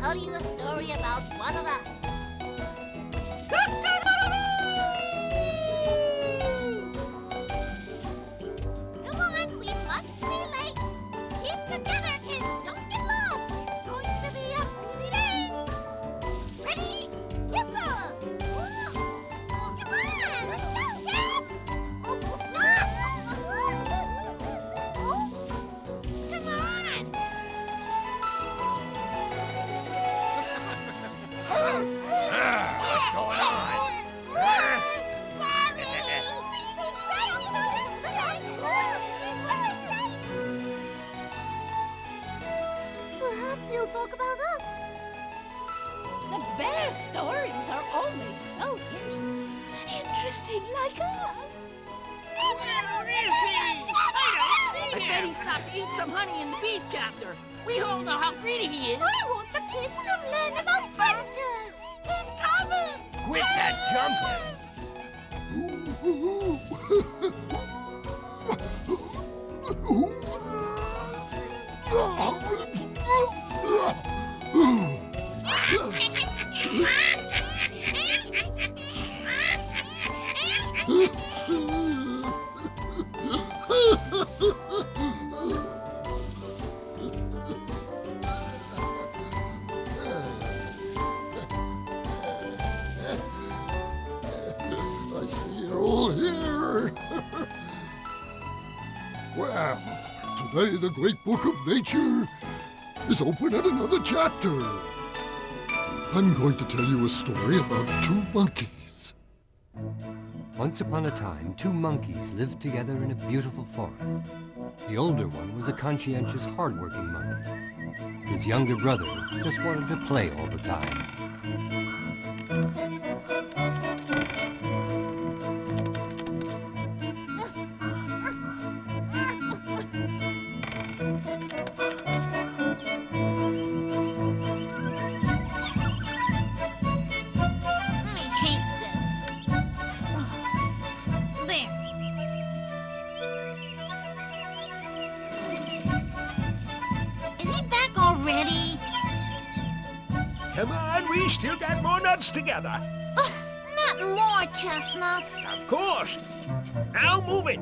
tell you a story about one of us. Come on, we must be late. Keep together, kids. Don't get lost. It's going to be a busy day. Ready? Yes, sir. Come on, let's go, Cap. Come on. What's going on? Perhaps you'll talk about us. The bear stories are always so interesting. Interesting like us. Where is he? I don't see I him. bet he stopped to eat some honey in the bees chapter. We all know how greedy he is. I want the kids to learn about predators. He's coming. Quit that jumping. I see you're all here. Well, today the great book of nature is open at another chapter. I'm going to tell you a story about two monkeys. Once upon a time, two monkeys lived together in a beautiful forest. The older one was a conscientious, hard-working monkey. His younger brother just wanted to play all the time. I hate this. There. Is he back already? Come on, we still got more nuts together. Not more chestnuts. Of course. Now move it.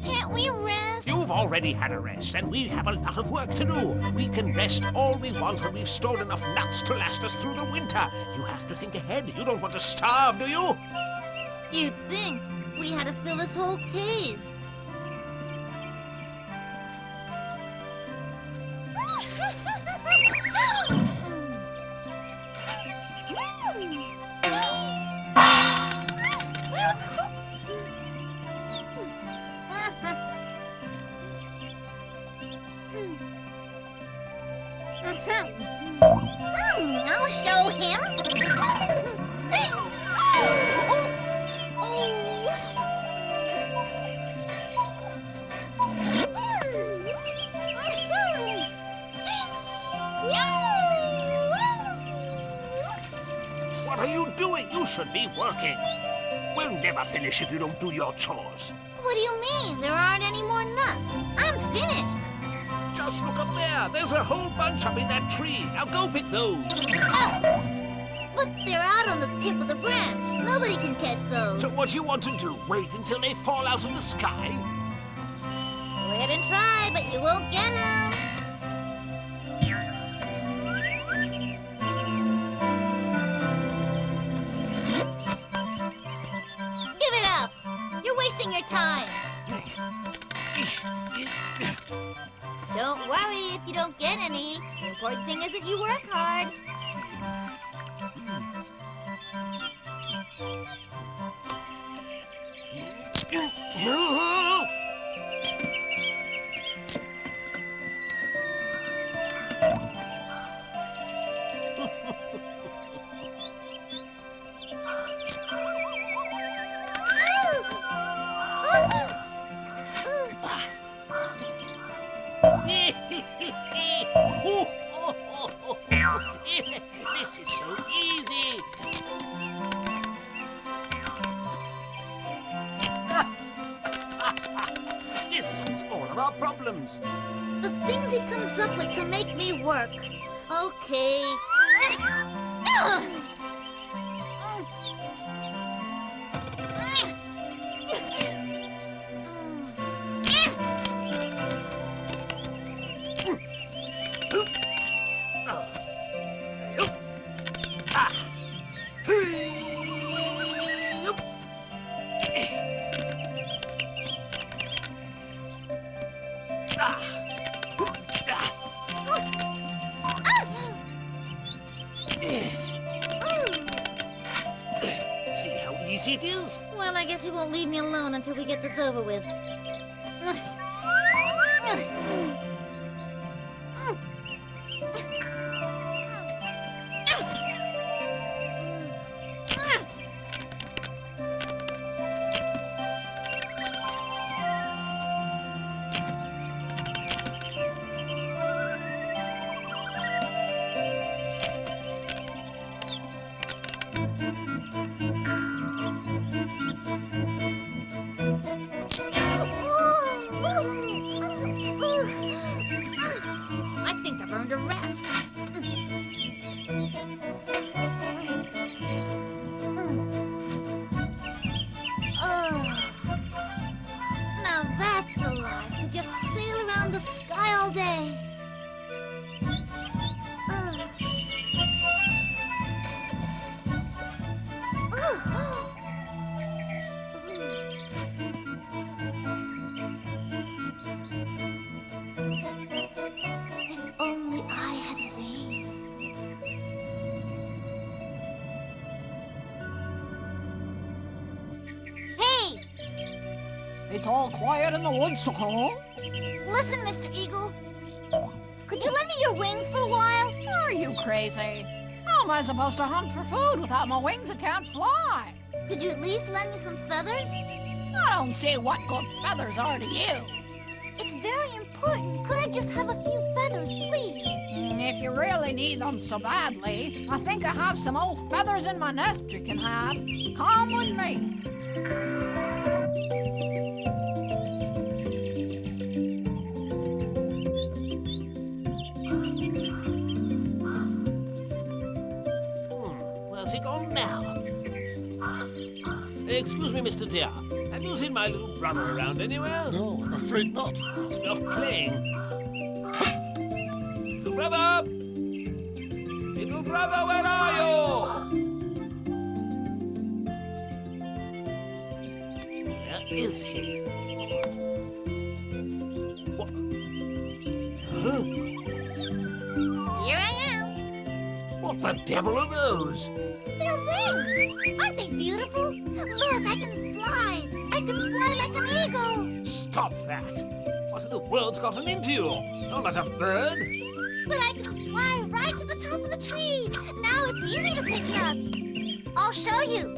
Can't we rest? You've already had a rest, and we have a lot of work to do. We can rest all we want when we've stored enough nuts to last us through the winter. You have to think ahead. You don't want to starve, do you? You'd think we had to fill this whole cave. I'll show him. What are you doing? You should be working. We'll never finish if you don't do your chores. What do you mean? There aren't any more nuts. I'm finished. Just look up there. There's a whole bunch up in that tree. Now go pick those. But they're out on the tip of the branch. Nobody can catch those. So what do you want to do? Wait until they fall out of the sky? Go ahead and try, but you won't get them. Give it up. You're wasting your time. Don't worry if you don't get any. The important thing is that you work hard. This is so easy. of our problems. The things he comes up with to make me work. Okay. See how easy it is? Well, I guess he won't leave me alone until we get this over with. I think I've earned a rest. Now that's the life, to just sail around the sky all day. If only I had wings. Hey! It's all quiet in the woods to call. Listen, Mr. Eagle. Could you lend me your wings for a while? Are you crazy? How am I supposed to hunt for food without my wings that can't fly? Could you at least lend me some feathers? I don't see what good feathers are to you. It's very important. Could I just have a few feathers, please? If you really need them so badly, I think I have some old feathers in my nest you can have. Come with me. Where's he gone now? Excuse me, Mr. Deer. Have you seen my little brother around anywhere? No, I'm afraid not. Must be off playing. Little brother! Little brother, where are you? Where is he? What? Huh? Here I am. What the devil are those? They're wings. Aren't they beautiful? Look, I can fly. I can fly like an eagle. Stop that! What in the world's gotten into you? You're not a bird. But I can fly right to the top of the tree. Now it's easy to pick nuts. I'll show you.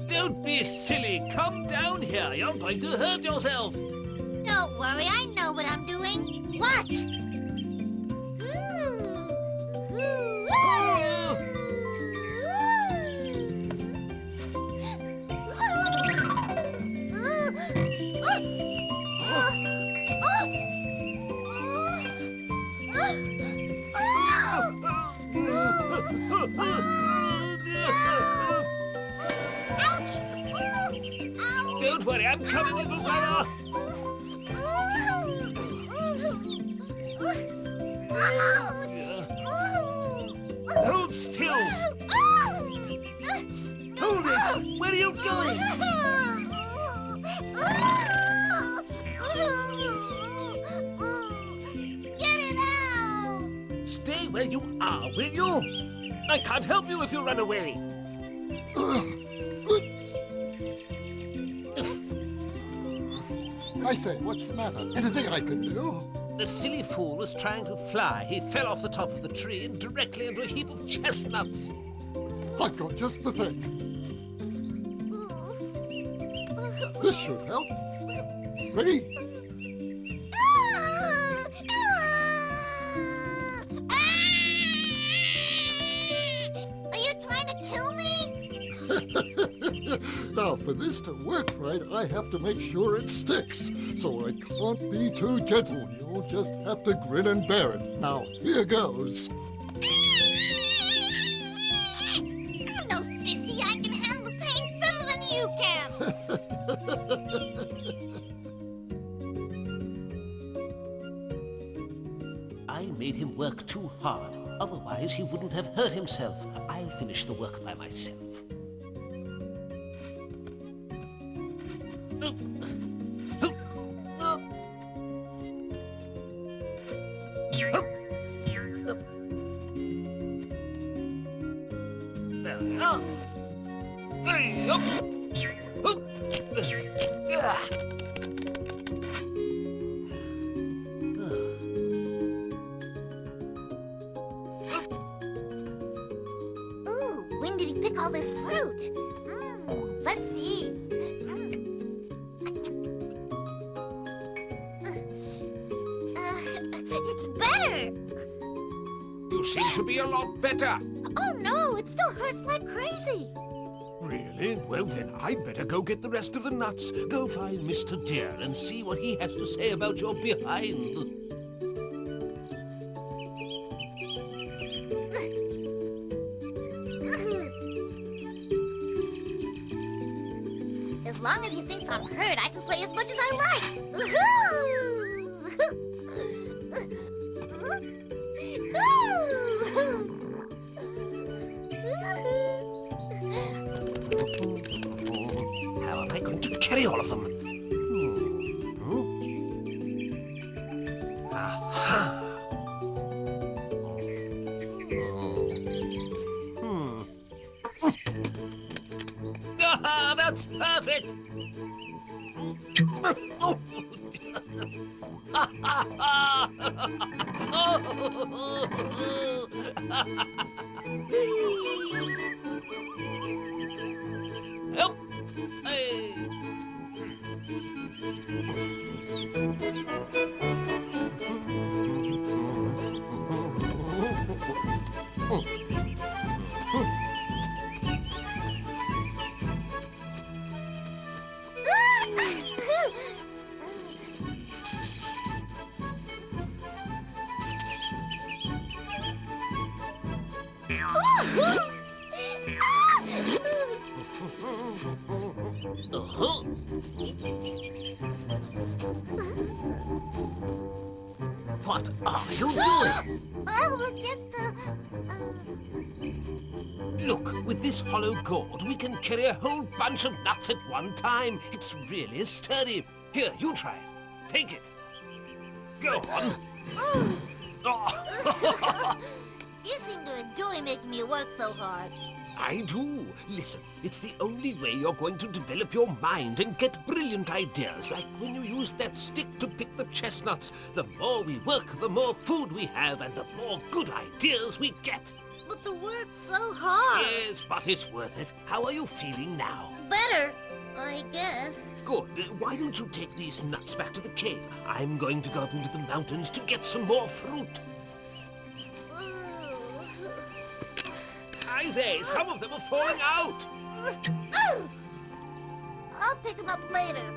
Don't be silly. Come down here. You're going to hurt yourself. Don't worry, I know what I'm doing. Watch. Don't worry, I'm coming, little brother. Hold still. Hold it. Where are you going? Get it out! Stay where you are, will you? I can't help you if you run away. I say, what's the matter? Anything I can do? The silly fool was trying to fly. He fell off the top of the tree and directly into a heap of chestnuts. I've got just the thing. This should help. Ready? Are you trying to kill me? Now, for this to work right, I have to make sure it sticks. So I can't be too gentle. You'll just have to grin and bear it. Now, here goes. I'm no sissy. I can handle pain better than you can. I made him work too hard. Otherwise, he wouldn't have hurt himself. I'll finish the work by myself. Ooh, when did he pick all this fruit? Let's see. It's better. You seem to be a lot better. Oh no, it still hurts like crazy. Really? Well, then I'd better go get the rest of the nuts. Go find Mr. Deer and see what he has to say about your behind. As long as he thinks I'm hurt, I can play as much as I like. How am I going to carry all of them? Aha! Ah, that's perfect! Help! Hey! Uh-huh. What are you doing? I was just, Look, with this hollow gourd, we can carry a whole bunch of nuts at one time. It's really sturdy. Here, you try it. Take it. Go on. Oh. You seem to enjoy making me work so hard. I do. Listen, it's the only way you're going to develop your mind and get brilliant ideas, like when you use that stick to pick the chestnuts. The more we work, the more food we have, and the more good ideas we get. But the work's so hard. Yes, but it's worth it. How are you feeling now? Better, I guess. Good. Why don't you take these nuts back to the cave? I'm going to go up into the mountains to get some more fruit. I say, some of them are falling out. I'll pick them up later.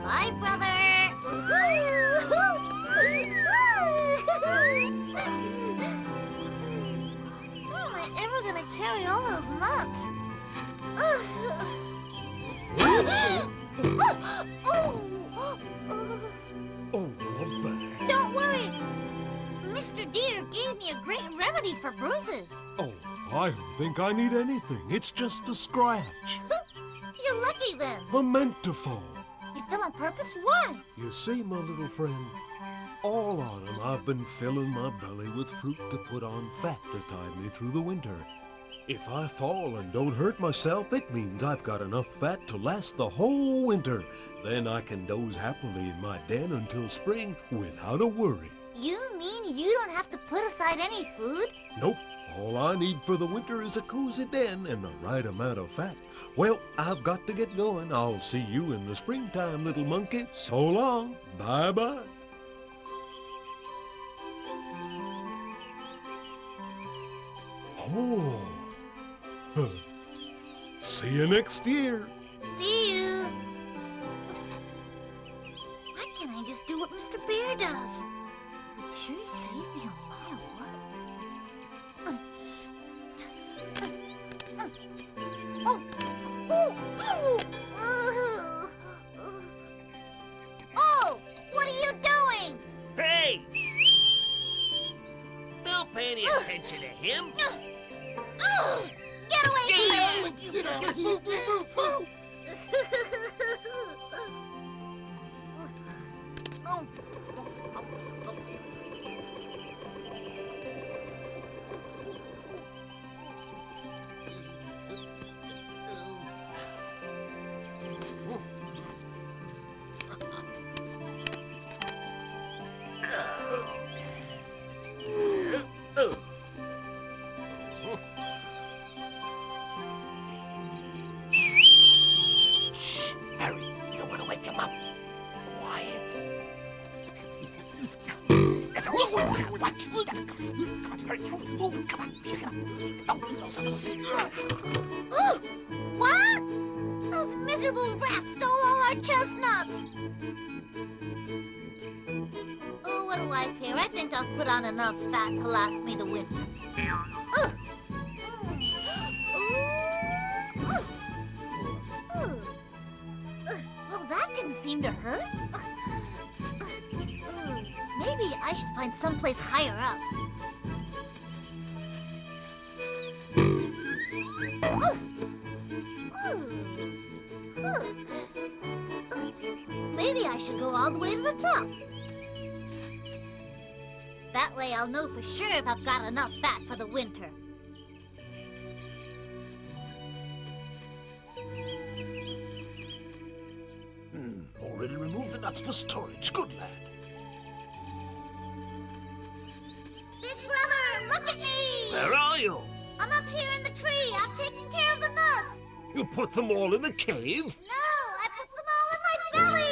Bye, brother. How am I ever gonna carry all those nuts? Oh, bad. Don't worry. Mr. Deer gave me a great remedy for bruises. Oh, I don't think I need anything. It's just a scratch. You're lucky then. I meant to fall. You fell on purpose? Why? You see, my little friend, all autumn I've been filling my belly with fruit to put on fat to tide me through the winter. If I fall and don't hurt myself, it means I've got enough fat to last the whole winter. Then I can doze happily in my den until spring without a worry. You mean you don't have to put aside any food? Nope. All I need for the winter is a cozy den and the right amount of fat. Well, I've got to get going. I'll see you in the springtime, little monkey. So long. Bye-bye. Oh. See you next year. See you. Why can't I just do what Mr. Bear does? It would sure save me a lot of work. Oh, what are you doing? Hey! Don't pay any attention to him. Get away from me! Get out of here! Shh, Harry, you don't want to wake him up. Quiet. Watch your step. Come on, Harry. Move. Come on, pick it up. Ooh, what? Those miserable rats stole all our chestnuts. Oh, what do I care? I think I've put on enough fat to last me the winter. Ugh. Well, that didn't seem to hurt. Maybe I should find someplace higher up. Maybe I should go all the way to the top. That way I'll know for sure if I've got enough fat for the winter. Already removed the nuts for storage. Good lad. Big brother, look at me! Where are you? I'm up here in the tree. I've taken care of the nuts. You put them all in the cave? No, I put them all in my belly.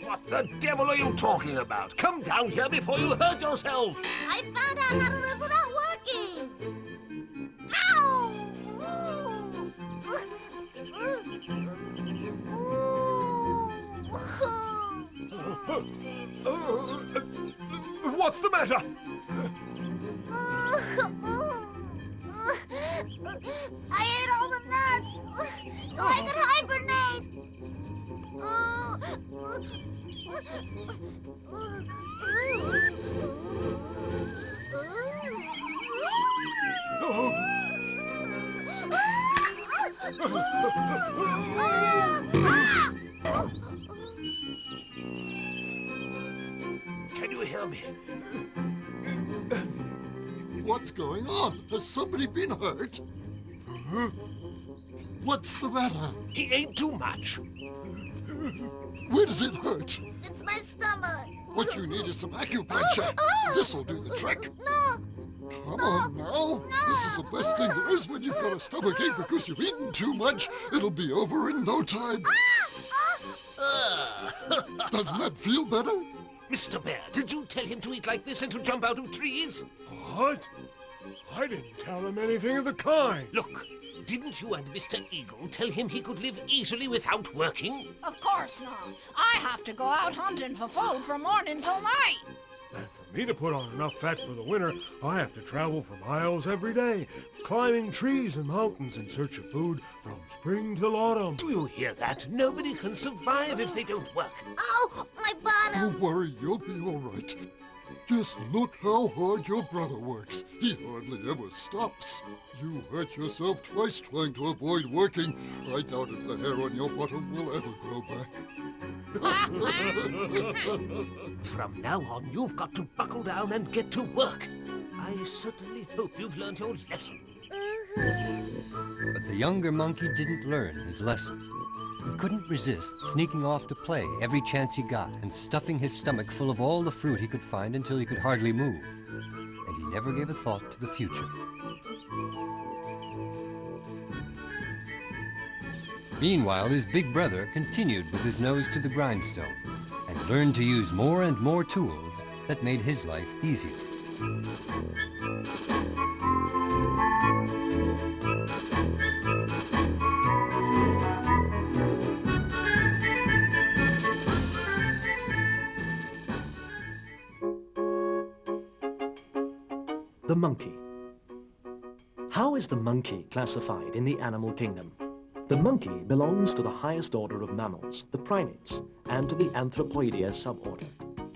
What the devil are you talking about? Come down here before you hurt yourself. I found out how to live without working. Ow! What's the matter? I ate all the nuts so I could hibernate. Can you hear me? What's going on? Has somebody been hurt? What's the matter? He ate too much. Where does it hurt? It's my stomach. What you need is some acupuncture. This'll do the trick. No, Come on now. This is the best thing there is when you've got a stomachache because you've eaten too much. It'll be over in no time. Doesn't that feel better? Mr. Bear, did you tell him to eat like this and to jump out of trees? What? I didn't tell him anything of the kind. Look, didn't you and Mr. Eagle tell him he could live easily without working? Of course not. I have to go out hunting for food from morning till night. And for me to put on enough fat for the winter, I have to travel for miles every day, climbing trees and mountains in search of food from spring till autumn. Do you hear that? Nobody can survive if they don't work. oh, my bottom. Don't worry, you'll be all right. Just look how hard your brother works. He hardly ever stops. You hurt yourself twice trying to avoid working. I doubt if the hair on your bottom will ever grow back. From now on, you've got to buckle down and get to work. I certainly hope you've learned your lesson. But the younger monkey didn't learn his lesson. He couldn't resist sneaking off to play every chance he got and stuffing his stomach full of all the fruit he could find until he could hardly move. And he never gave a thought to the future. Meanwhile, his big brother continued with his nose to the grindstone and learned to use more and more tools that made his life easier. The monkey. How is the monkey classified in the animal kingdom? The monkey belongs to the highest order of mammals, the primates, and to the Anthropoidea suborder.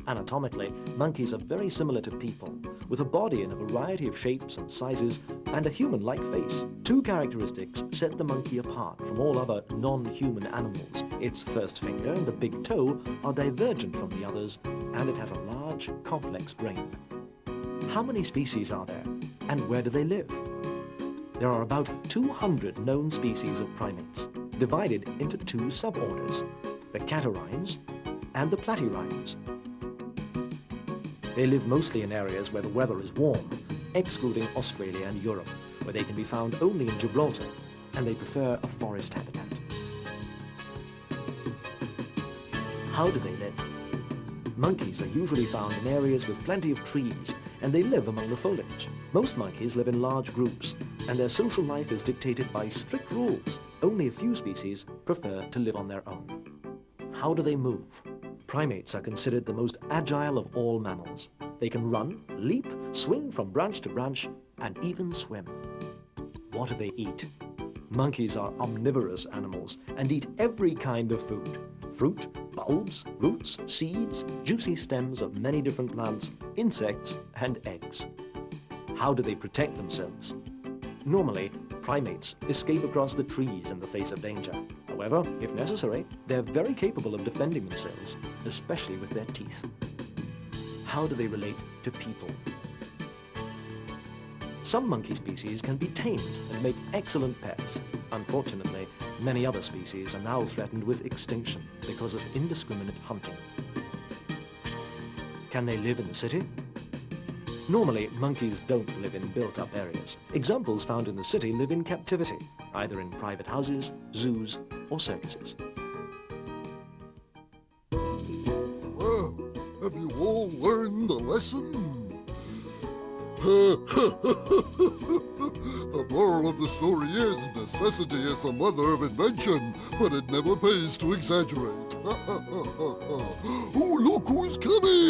Anatomically, monkeys are very similar to people, with a body in a variety of shapes and sizes and a human-like face. Two characteristics set the monkey apart from all other non-human animals. Its first finger and the big toe are divergent from the others, and it has a large, complex brain. How many species are there, and where do they live? There are about 200 known species of primates, divided into two suborders, the catarrhines and the platyrhines. They live mostly in areas where the weather is warm, excluding Australia and Europe, where they can be found only in Gibraltar, and they prefer a forest habitat. How do they live? Monkeys are usually found in areas with plenty of trees, and they live among the foliage. Most monkeys live in large groups, and their social life is dictated by strict rules. Only a few species prefer to live on their own. How do they move? Primates are considered the most agile of all mammals. They can run, leap, swing from branch to branch, and even swim. What do they eat? Monkeys are omnivorous animals and eat every kind of food. Fruit, bulbs, roots, seeds, juicy stems of many different plants, insects, and eggs. How do they protect themselves? Normally, primates escape across the trees in the face of danger. However, if necessary, they're very capable of defending themselves, especially with their teeth. How do they relate to people? Some monkey species can be tamed and make excellent pets. Unfortunately, many other species are now threatened with extinction because of indiscriminate hunting. Can they live in the city? Normally, monkeys don't live in built-up areas. Examples found in the city live in captivity, either in private houses, zoos, or circuses. Well, have you all learned the lesson? The moral of the story is necessity is the mother of invention, but it never pays to exaggerate. Oh, look who's coming!